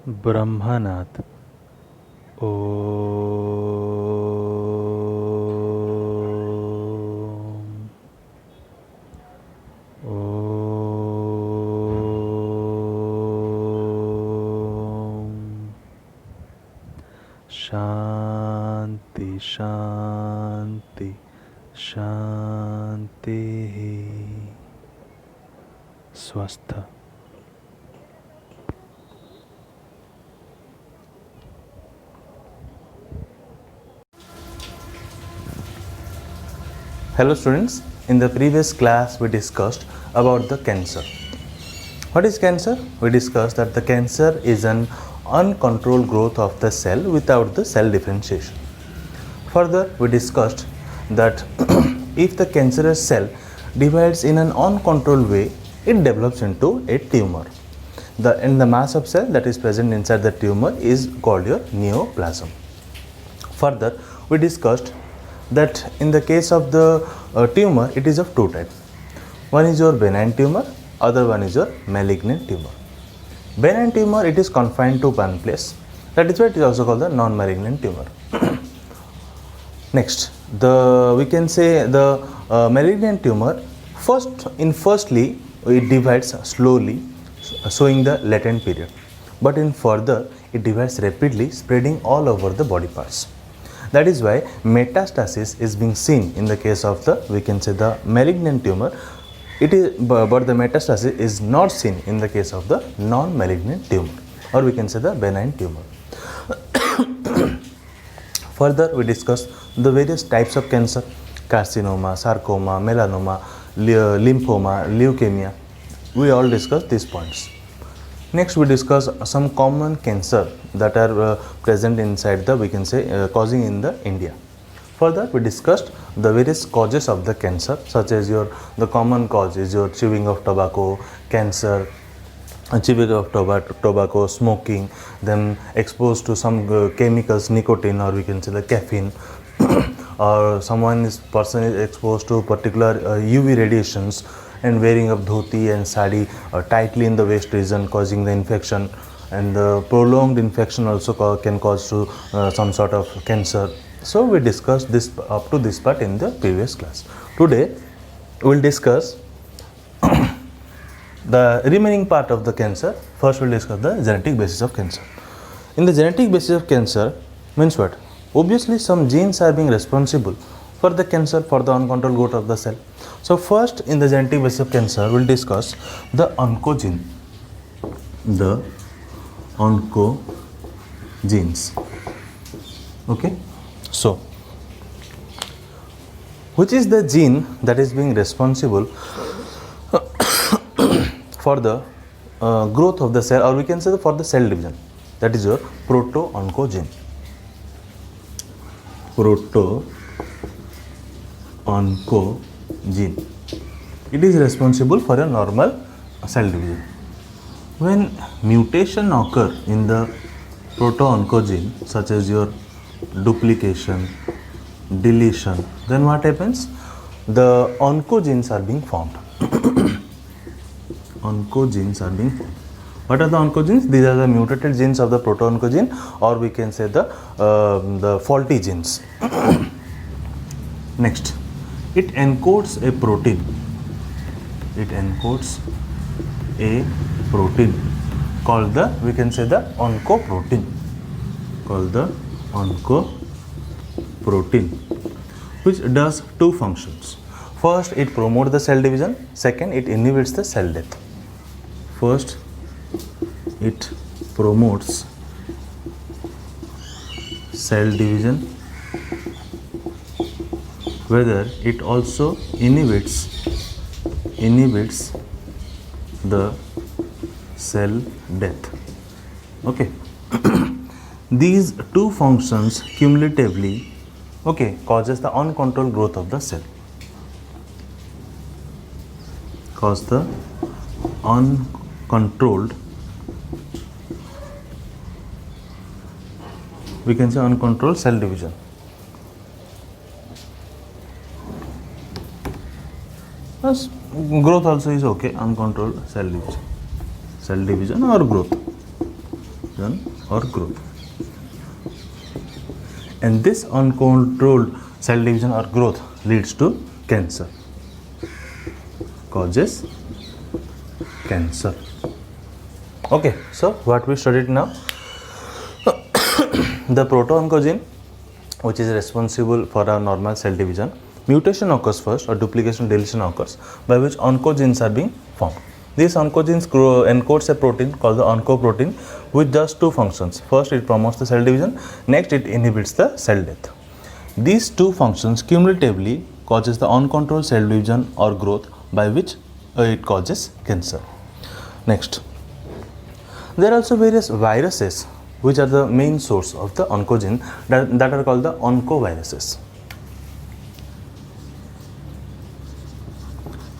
ब्रह्मनाथ ओ शांति शांति शांति स्वस्थ। Hello students, in the previous class we discussed about the cancer. What is cancer? We discussed that the cancer is an uncontrolled growth of the cell without the cell differentiation. Further, we discussed that if the cancerous cell divides in an uncontrolled way, it develops into a tumor. The mass of cell that is present inside the tumor is called your neoplasm. Further, we discussed that in the case of the tumor, it is of two types. One is your benign tumor, other one is your malignant tumor. Benign tumor, it is confined to one place. That is why it is also called the non-malignant tumor. Next, we can say the malignant tumor, firstly it divides slowly, showing the latent period. But in further, it divides rapidly, spreading all over the body parts. That is why metastasis is being seen in the case of the, we can say, the malignant tumor. It is, but the metastasis is not seen in the case of the non-malignant tumor, or we can say the benign tumor. Further, we discuss the various types of cancer: carcinoma, sarcoma, melanoma, lymphoma, leukemia. We all discussed these points. Next, we discuss some common cancer that are present inside the, we can say, causing in the India. Further, we discussed the various causes of the cancer, such as the common cause is your chewing of tobacco, cancer, chewing of tobacco, smoking, then exposed to some chemicals, nicotine, or we can say the caffeine, or person is exposed to particular UV radiations, and wearing of dhoti and sari tightly in the waist region, causing the infection, and the prolonged infection also can cause to some sort of cancer. So we discussed this up to this part in the previous class. Today we will discuss the remaining part of the cancer. First we will discuss the genetic basis of cancer. In the genetic basis of cancer means what? Obviously some genes are being responsible for the cancer, for the uncontrolled growth of the cell. So first, in the genetic basis of cancer, we will discuss the oncogene. The oncogenes. Okay. So, which is the gene that is being responsible for the growth of the cell, or we can say for the cell division? That is your proto-oncogene. Proto-oncogene. It is responsible for a normal cell division. When mutation occur in the proto-oncogene, such as your duplication, deletion, then what happens? The oncogenes are being formed. Oncogenes are being formed. What are the oncogenes? These are the mutated genes of the proto-oncogene, or we can say the faulty genes. Next, it encodes a protein. It encodes a protein called the, we can say the oncoprotein. Called the oncoprotein, which does two functions. First, it promotes the cell division. Second, it inhibits the cell death. First, it promotes cell division, whether it also inhibits the cell death. Okay. These two functions cumulatively, okay, causes the uncontrolled growth of the cell. Cause the uncontrolled, we can say uncontrolled cell division. Plus growth also is okay, uncontrolled cell division or growth. division or growth. And this uncontrolled cell division or growth leads to cancer, causes cancer. Okay, so what we studied now, the proto-oncogene, which is responsible for our normal cell division, mutation occurs first or duplication deletion occurs by which oncogenes are being formed. These oncogenes encodes a protein called the oncoprotein which does two functions. First, it promotes the cell division, next it inhibits the cell death. These two functions cumulatively causes the uncontrolled cell division or growth by which it causes cancer. Next, there are also various viruses which are the main source of the oncogene that are called the oncoviruses.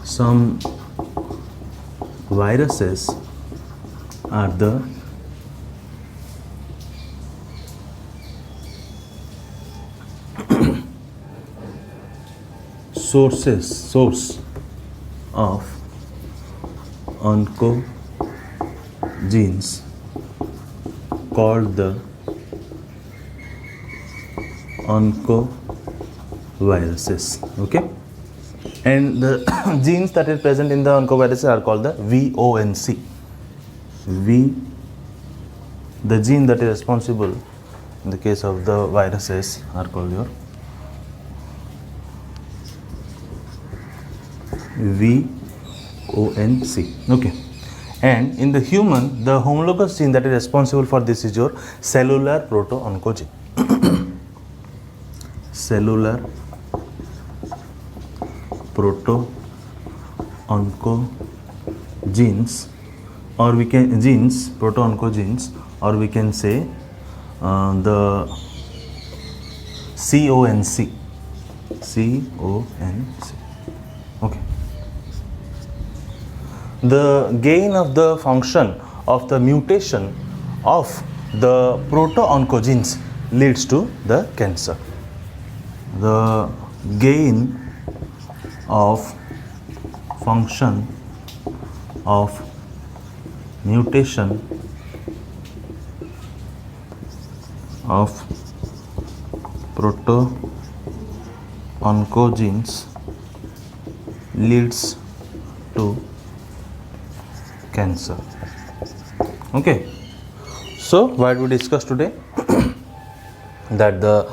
Some viruses are the source of oncogenes called the oncoviruses. Okay, and the genes that are present in the oncoviruses are called the VONC. The gene that is responsible in the case of the viruses are called your VONC. Okay, and in the human, the homologous gene that is responsible for this is your cellular proto-oncogene. Cellular proto-oncogenes, or we can proto-oncogenes, or we can say the CONC. Okay. The gain of the function of the mutation of the proto-oncogenes leads to the cancer. The gain of function of mutation of proto-oncogenes leads to cancer. Okay, so what we discussed today that the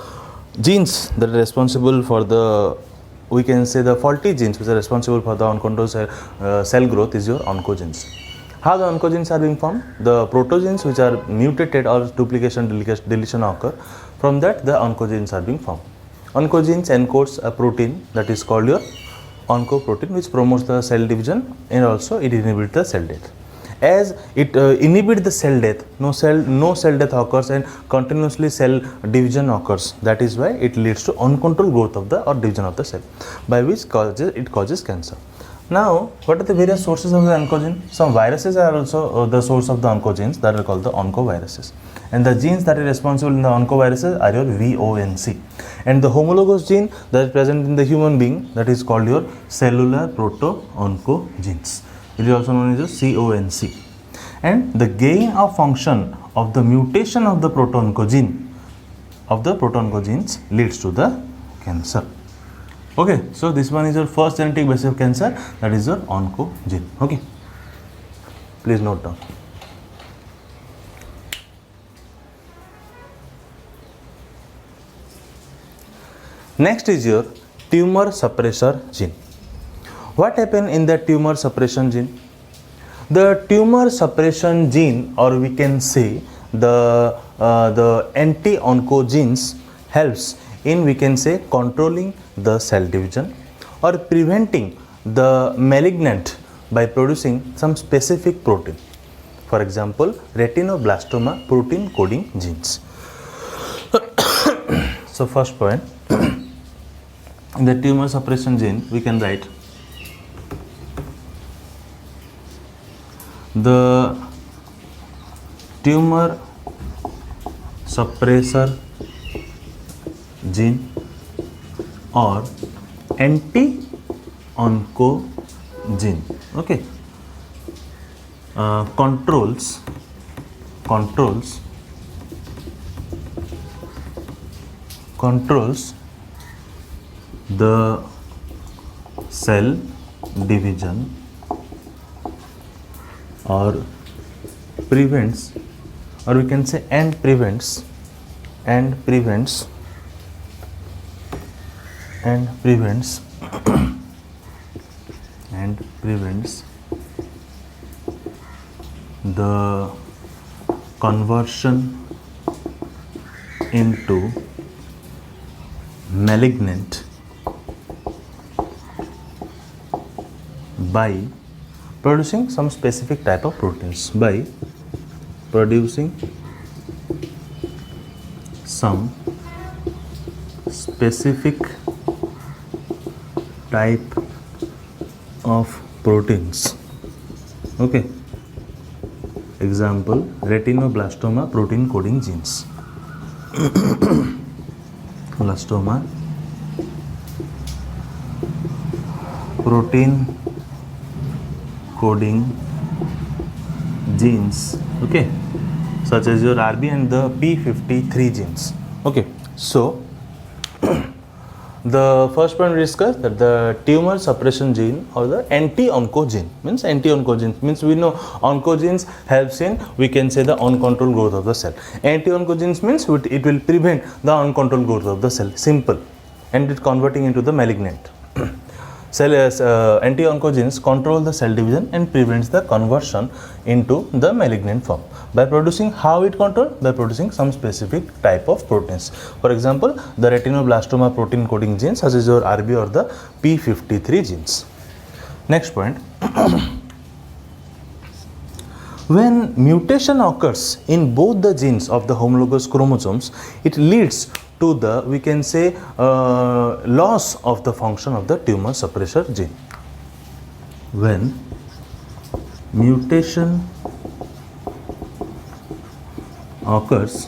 genes that are responsible for the, we can say the faulty genes which are responsible for the uncontrolled cell growth is your oncogenes. How the oncogenes are being formed? The protogenes which are mutated or duplication deletion occur, from that the oncogenes are being formed. Oncogenes encodes a protein that is called your oncoprotein which promotes the cell division and also it inhibits the cell death. As it inhibits the cell death, no cell death occurs and continuously cell division occurs. That is why it leads to uncontrolled growth of the or division of the cell, by which it causes cancer. Now, what are the various sources of the oncogene? Some viruses are also the source of the oncogenes that are called the oncoviruses. And the genes that are responsible in the oncoviruses are your VONC. And the homologous gene that is present in the human being, that is called your cellular proto-oncogenes. It is also known as the CONC. And the gain of function of the mutation of the proto-oncogenes leads to the cancer. Okay, so this one is your first genetic basis of cancer, that is your oncogene. Okay, please note down. Next is your tumor suppressor gene. What happens in the tumor suppression gene? The tumor suppression gene, or we can say the anti-oncogenes, helps in, we can say, controlling the cell division or preventing the malignant by producing some specific protein. For example, retinoblastoma protein coding genes. So first point, in the tumor suppression gene we can write the tumor suppressor gene or anti-oncogene, okay, controls controls the cell division or prevents, or we can say and prevents the conversion into malignant by producing some specific type of proteins, by producing some specific type of proteins. Okay, example, retinoblastoma protein coding genes. Blastoma protein coding genes, okay, such as your RB and the P53 genes. Okay, so the first point we discussed, that the tumor suppression gene or the anti-oncogene means we know oncogenes helps in, we can say, the uncontrolled growth of the cell. Anti-oncogenes means it will prevent the uncontrolled growth of the cell, simple, and it converting into the malignant. Anti-oncogenes control the cell division and prevents the conversion into the malignant form by producing, how it control? By producing some specific type of proteins. For example, the retinoblastoma protein coding genes such as your RB or the P53 genes. Next point. When mutation occurs in both the genes of the homologous chromosomes, it leads to the, we can say, loss of the function of the tumor suppressor gene. When mutation occurs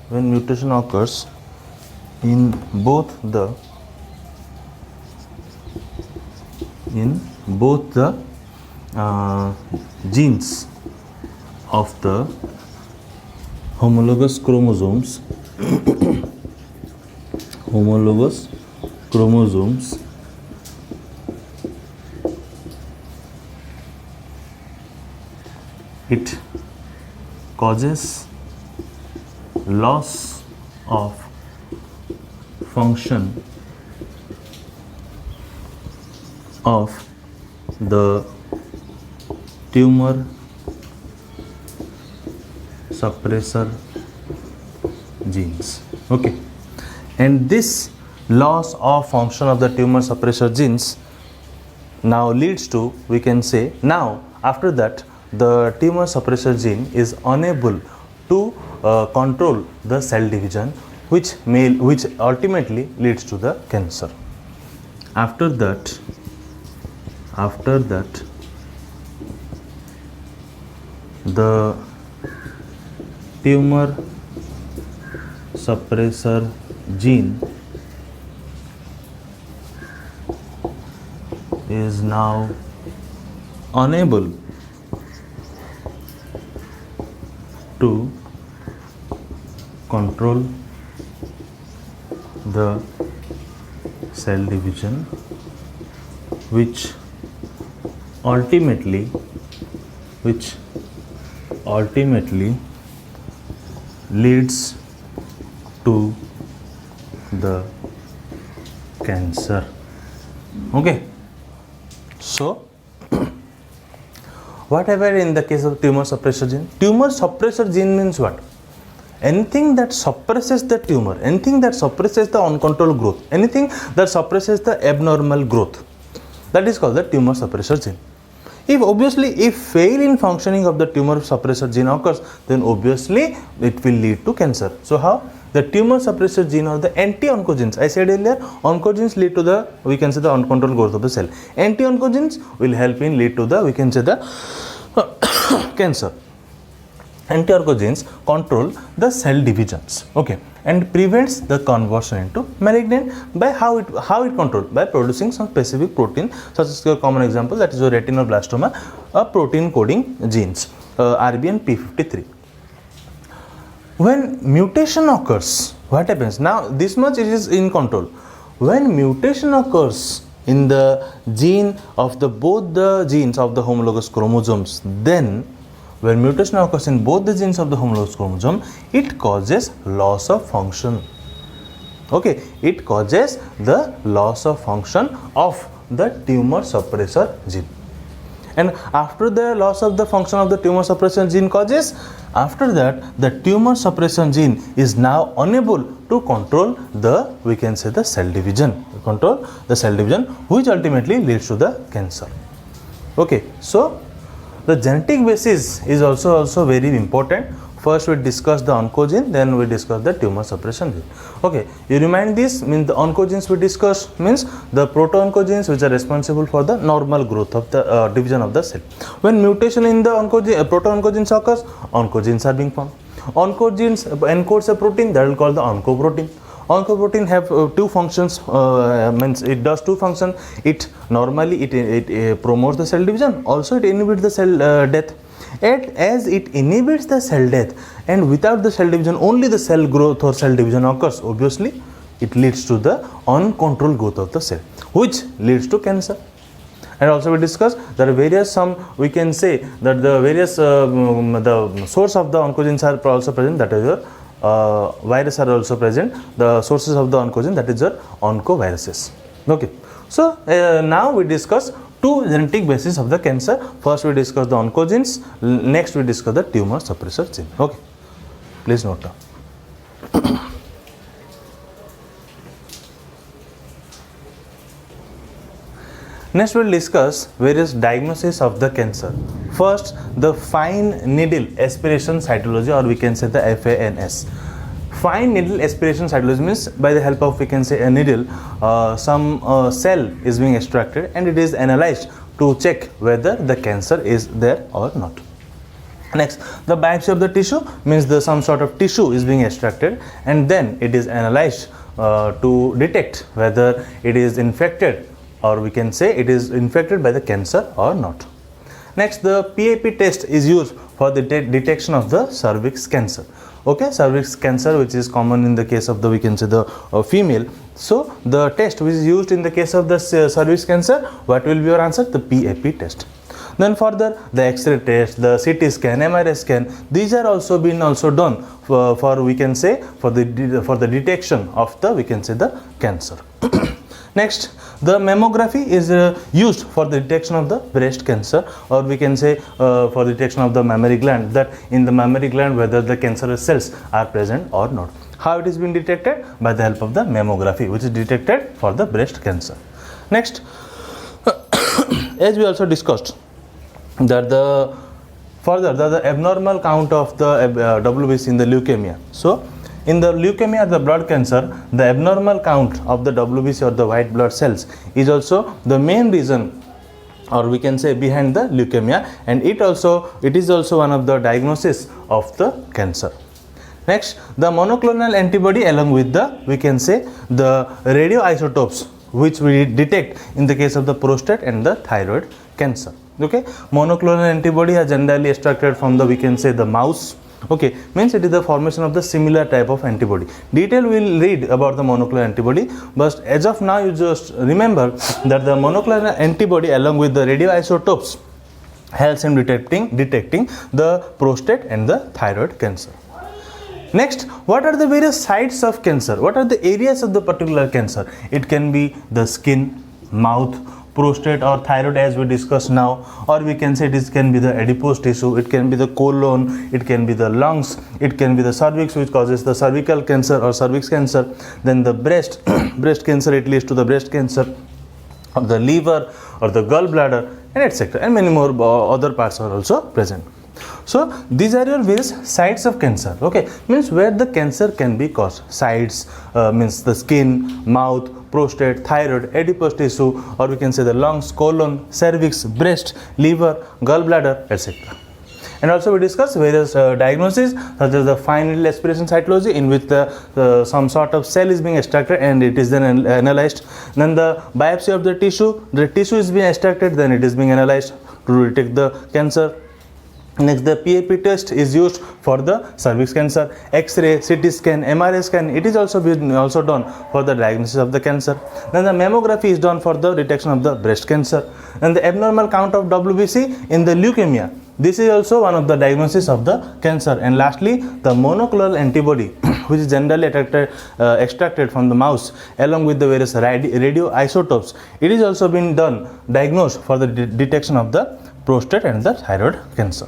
when mutation occurs in both the genes of the homologous chromosomes it causes loss of function of the tumor suppressor genes. Okay, and this loss of function of the tumor suppressor genes now leads to, we can say, now after that the tumor suppressor gene is unable to control the cell division, which ultimately leads to the cancer. After that the tumor suppressor gene is now unable to control the cell division, which ultimately leads to the cancer. Okay, so whatever in the case of tumor suppressor gene means what? Anything that suppresses the tumor, anything that suppresses the uncontrolled growth, anything that suppresses the abnormal growth, that is called the tumor suppressor gene. If fail in functioning of the tumor suppressor gene occurs, then obviously it will lead to cancer. So how? The tumor suppressor gene or the anti-oncogenes, I said earlier, oncogenes lead to the, we can say, the uncontrolled growth of the cell. Anti-oncogenes will help in lead to the, we can say, the cancer. Anti-oncogenes control the cell divisions. Okay, and prevents the conversion into malignant by how it controlled by producing some specific protein, such as a common example, that is your retinoblastoma, a protein coding genes, RBN P53. When mutation occurs, what happens? Now this much it is in control. When mutation occurs in the gene of both the genes of the homologous chromosomes, then when mutation occurs in both the genes of the homologous chromosome, it causes loss of function. Okay, it causes the loss of function of the tumor suppressor gene. And after the loss of the function of the tumor suppression gene causes, after that the tumor suppression gene is now unable to control the, we can say, the cell division, which ultimately leads to the cancer. Okay, so the genetic basis is also very important. First we discuss the oncogene, then we discuss the tumor suppression gene. Okay, you remind this, means the oncogenes we discussed means the proto-oncogenes which are responsible for the normal growth of the division of the cell. When mutation in the proto-oncogenes occurs, oncogenes are being formed. Oncogenes encodes a protein that will call the oncoprotein. Oncoprotein have two functions, means it does two functions. It normally it promotes the cell division, also it inhibits the cell death. And as it inhibits the cell death, and without the cell division only the cell growth or cell division occurs, obviously it leads to the uncontrolled growth of the cell, which leads to cancer. And also we discussed there are various, we can say that the various the source of the oncogenes are also present, that is your virus are also present, the sources of the oncogene, that is your oncoviruses. Okay, so now we discuss two genetic bases of the cancer. First we discuss the oncogenes, next we discuss the tumor suppressor gene. Okay, please note down. Next we will discuss various diagnoses of the cancer. First, the fine needle aspiration cytology, or we can say the FANS. Fine needle aspiration cytology means by the help of, we can say, a needle, some cell is being extracted and it is analyzed to check whether the cancer is there or not. Next, the biopsy of the tissue means some sort of tissue is being extracted and then it is analyzed to detect whether it is infected, or we can say it is infected by the cancer or not. Next, the PAP test is used for the detection of the cervix cancer. Okay, cervix cancer, which is common in the case of the, we can say, the female. So the test which is used in the case of the cervix cancer, what will be your answer? The PAP test. Then further, the X-ray test, the CT scan, MRI scan, these are also been done for we can say for the detection of the, we can say, the cancer. Next, the mammography is used for the detection of the breast cancer, or we can say for the detection of the mammary gland, that in the mammary gland whether the cancerous cells are present or not. How it is being detected? By the help of the mammography, which is detected for the breast cancer. Next, as we also discussed, that the abnormal count of the WBC in the leukemia. So in the leukemia or the blood cancer, the abnormal count of the WBC or the white blood cells is also the main reason, or we can say, behind the leukemia, and it is also one of the diagnosis of the cancer. Next, the monoclonal antibody along with the, we can say, the radioisotopes which we detect in the case of the prostate and the thyroid cancer. Okay, monoclonal antibody are generally extracted from the, we can say, the mouse. Okay, means it is the formation of the similar type of antibody. Detail we will read about the monoclonal antibody, but as of now you just remember that the monoclonal antibody along with the radioisotopes helps in detecting the prostate and the thyroid cancer. Next, what are the various sites of cancer? What are the areas of the particular cancer? It can be the skin, mouth, prostate or thyroid, as we discussed now, or we can say it can be the adipose tissue, it can be the colon, it can be the lungs, it can be the cervix, which causes the cervical cancer or cervix cancer, then the breast breast cancer, it leads to the breast cancer, or the liver or the gallbladder, and etc., and many more other parts are also present. So these are your various sites of cancer. Okay, means where the cancer can be caused. Sites means the skin, mouth, prostate, thyroid, adipose tissue, or we can say the lungs, colon, cervix, breast, liver, gallbladder, etc. And also we discuss various diagnoses such as the fine needle aspiration cytology, in which some sort of cell is being extracted and it is then analyzed. Then the biopsy of the tissue is being extracted, then it is being analyzed to detect the cancer. Next, the PAP test is used for the cervix cancer. X-ray, CT scan, MRI scan, it is also done for the diagnosis of the cancer. Then the mammography is done for the detection of the breast cancer. And the abnormal count of WBC in the leukemia, this is also one of the diagnoses of the cancer. And lastly, the monoclonal antibody which is generally extracted from the mouse along with the various radioisotopes, it is also been diagnosed for the detection of the prostate and the thyroid cancer.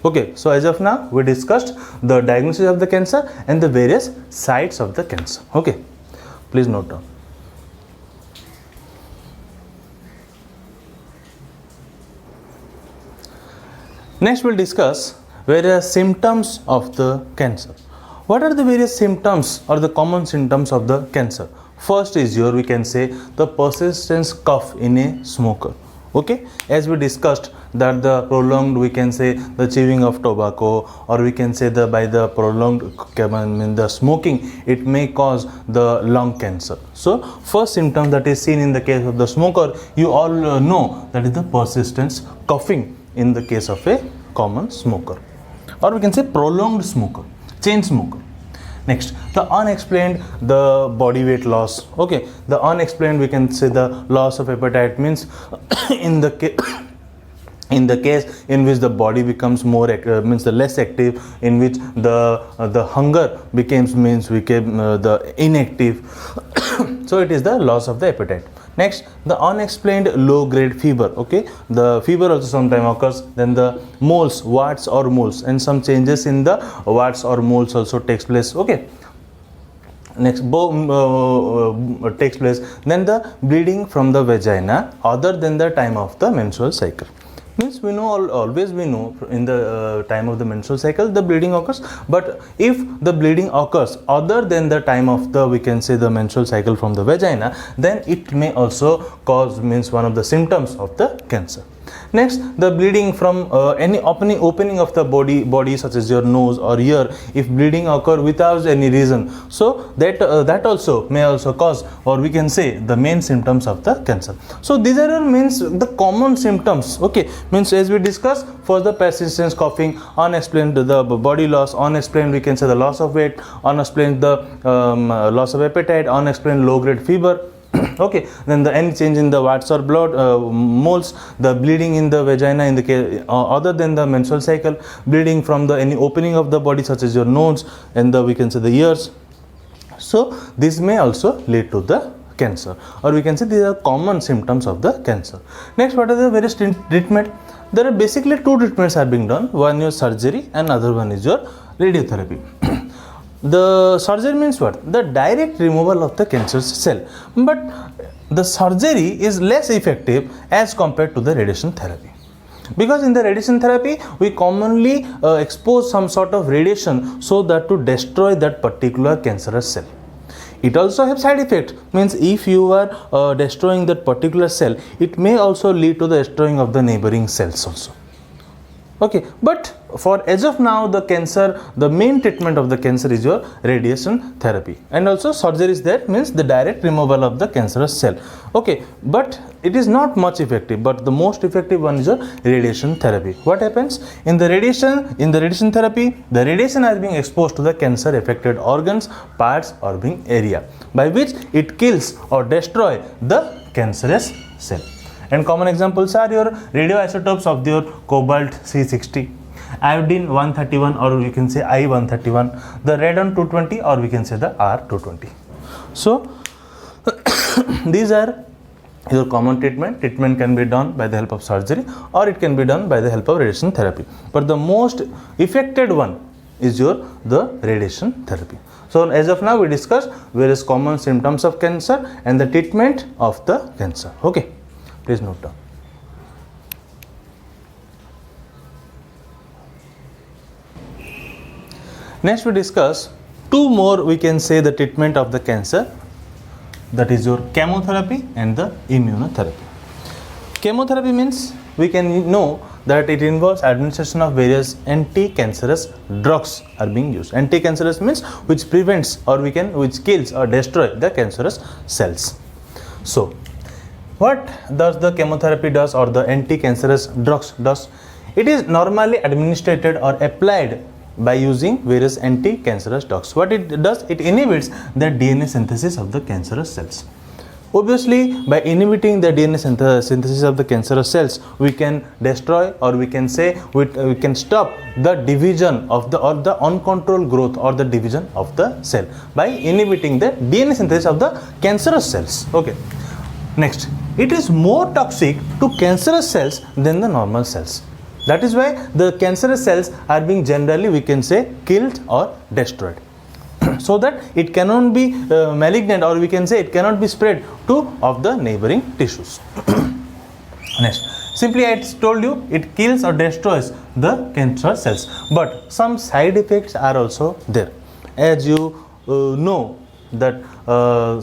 Okay, so as of now we discussed the diagnosis of the cancer and the various sites of the cancer. Okay, please note down. Next we'll discuss various symptoms of the cancer. What are the various symptoms or the common symptoms of the cancer? First is your, we can say, the persistent cough in a smoker. Okay, as we discussed that the prolonged, we can say, the chewing of tobacco, or we can say by the prolonged the smoking, it may cause the lung cancer. So first symptom that is seen in the case of the smoker, you all know, that is the persistent coughing in the case of a common smoker, or we can say prolonged smoker, chain smoker. Next, the unexplained, the body weight loss. Okay, the unexplained, we can say the loss of appetite, means in the case in which the body becomes more means the less active, in which the hunger became the inactive. So it is the loss of the appetite. Next, the unexplained low grade fever. Okay, the fever also sometimes occurs. Then the moles, warts or moles, and some changes in the warts or moles also takes place. Okay, next takes place. Then the bleeding from the vagina other than the time of the menstrual cycle. Means we know, always we know in the time of the menstrual cycle the bleeding occurs, but if the bleeding occurs other than the time of the, we can say, the menstrual cycle from the vagina, then it may also cause, means one of the symptoms of the cancer. Next, the bleeding from any opening of the body such as your nose or ear, if bleeding occur without any reason, so that also may also cause, or we can say, the main symptoms of the cancer. So these are means the common symptoms. Okay, means as we discussed, for the persistent coughing, unexplained the body loss, unexplained, we can say, the loss of weight, unexplained the loss of appetite, unexplained low grade fever. Okay, then any change in the warts or blood moles, the bleeding in the vagina in the case other than the menstrual cycle, bleeding from any opening of the body such as your nose and we can say the ears. So this may also lead to the cancer, or we can say these are common symptoms of the cancer. Next, what are the various treatment? There are basically two treatments are being done. One is surgery and other one is your radiotherapy. The surgery means what? The direct removal of the cancerous cell. But the surgery is less effective as compared to the radiation therapy. Because in the radiation therapy, we commonly expose some sort of radiation so that to destroy that particular cancerous cell. It also has side effect, means if you are destroying that particular cell, it may also lead to the destroying of the neighboring cells also. Okay, but for as of now, the cancer, the main treatment of the cancer is your radiation therapy, and also surgery is there, means the direct removal of the cancerous cell. Okay, but it is not much effective, but the most effective one is your radiation therapy. What happens in the radiation therapy? The radiation is being exposed to the cancer affected organs, parts or being area, by which it kills or destroy the cancerous cell. And common examples are your radioisotopes of your cobalt C60, iodine 131, or we can say I131, the radon 220, or we can say the R220. So these are your common treatment. Treatment can be done by the help of surgery, or it can be done by the help of radiation therapy. But the most effective one is the radiation therapy. So as of now, we discussed various common symptoms of cancer and the treatment of the cancer. Okay. Please note down. Next, we discuss two more, we can say, the treatment of the cancer, that is your chemotherapy and the immunotherapy. chemotherapy means we can know that it involves administration of various anti-cancerous drugs are being used. Anti-cancerous means which prevents or which kills or destroy the cancerous cells. So what does the chemotherapy does or the anti-cancerous drugs does? It is normally administered or applied by using various anti-cancerous drugs. What it does, it inhibits the DNA synthesis of the cancerous cells. Obviously, by inhibiting the DNA synthesis of the cancerous cells, we can destroy, or we can say we can stop the division of the uncontrolled growth or the division of the cell by inhibiting the DNA synthesis of the cancerous cells. Okay. Next, it is more toxic to cancerous cells than the normal cells. That is why the cancerous cells are being generally, we can say, killed or destroyed. So that it cannot be malignant, or we can say it cannot be spread to of the neighboring tissues. Next, simply I told you it kills or destroys the cancerous cells, but some side effects are also there. As you know that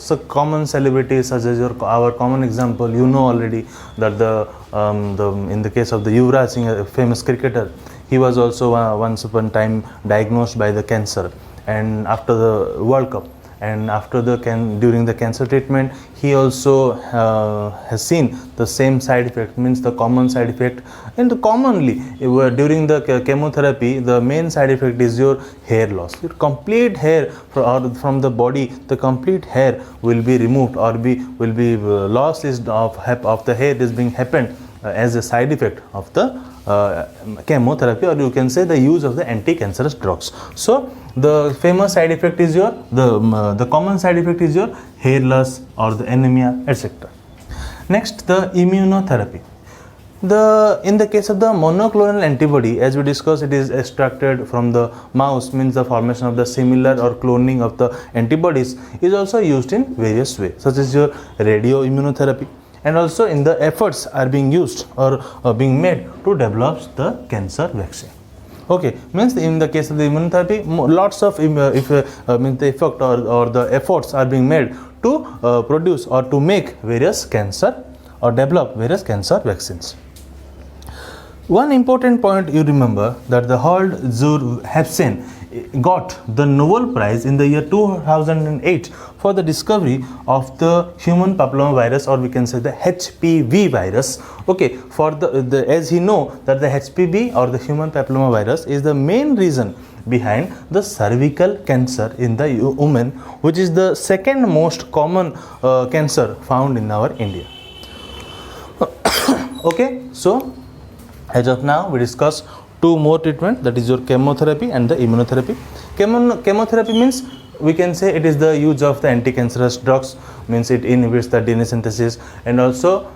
so common celebrities such as our common example, you know already that in the case of the Yuvraj Singh, a famous cricketer, he was also once upon a time diagnosed by the cancer, and after the World Cup and after during the cancer treatment, he also has seen the same side effect, means the common side effect. And commonly during the chemotherapy, the main side effect is your hair loss. Your complete hair from the body, the complete hair will be removed or will be loss of the hair is being happened as a side effect of the chemotherapy, or you can say the use of the anti-cancerous drugs. So the famous side effect is the common side effect is your hair loss or the anemia, etc. Next, the immunotherapy. In the case of the monoclonal antibody, as we discussed, it is extracted from the mouse, means the formation of the similar or cloning of the antibodies is also used in various ways, such as your radioimmunotherapy, and also in the efforts are being used or being made to develop the cancer vaccine. Okay, means in the case of the immunotherapy, lots of means the effect or the efforts are being made to produce or to make various cancer or develop various cancer vaccines. One important point you remember that the Harald zur Hebsen got the Nobel Prize in the year 2008 for the discovery of the human papillomavirus, or we can say the HPV virus. Okay, for the as he know that the HPV or the human papillomavirus is the main reason behind the cervical cancer in the woman, which is the second most common cancer found in our India. Okay, so as of now we discussed two more treatment, that is your chemotherapy and the immunotherapy. Chemotherapy means we can say it is the use of the anti-cancerous drugs, means it inhibits the DNA synthesis, and also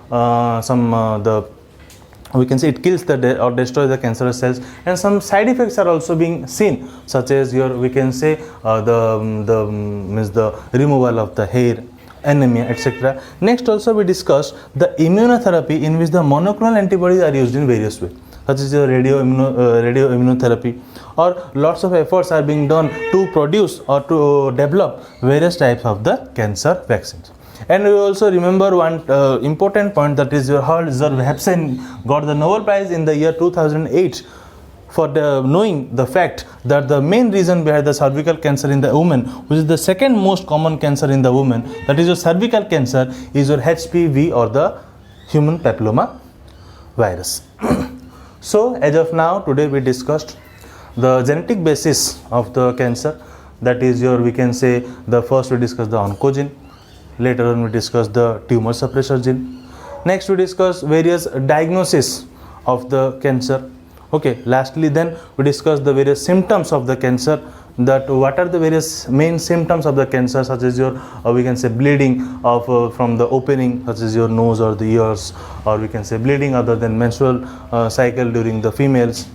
we can say it kills or destroys the cancerous cells, and some side effects are also being seen, such as we can say means the removal of the hair, anemia, etc. Next, also we discussed the immunotherapy, in which the monoclonal antibodies are used in various ways, such as the radioimmunotherapy, or lots of efforts are being done to produce or to develop various types of the cancer vaccines. And we also remember one important point, that is your Harald zur Hebsen got the Nobel Prize in the year 2008 for knowing the fact that the main reason behind the cervical cancer in the woman, which is the second most common cancer in the woman, that is your cervical cancer, is your HPV or the human papilloma virus. So as of now, today we discussed the genetic basis of the cancer, that is we can say the first we discussed the oncogene, later on we discussed the tumor suppressor gene, next we discussed various diagnosis of the cancer. Okay, lastly then we discussed the various symptoms of the cancer, that what are the various main symptoms of the cancer, such as we can say bleeding of from the opening, such as your nose or the ears, or we can say bleeding other than menstrual cycle during the females,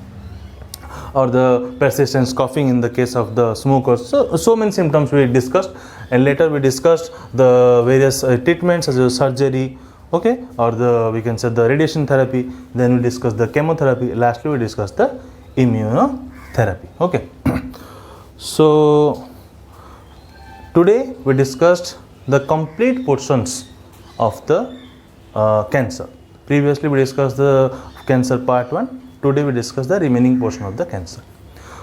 or the persistent coughing in the case of the smokers. So many symptoms we discussed, and later we discussed the various treatments such as surgery, okay, or we can say the radiation therapy. Then we discussed the chemotherapy. Lastly, we discussed the immunotherapy. Okay. So today we discussed the complete portions of the cancer. Previously we discussed the cancer part 1. Today we discuss the remaining portion of the cancer.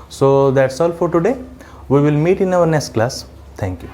So that's all for today. We will meet in our next class. Thank you.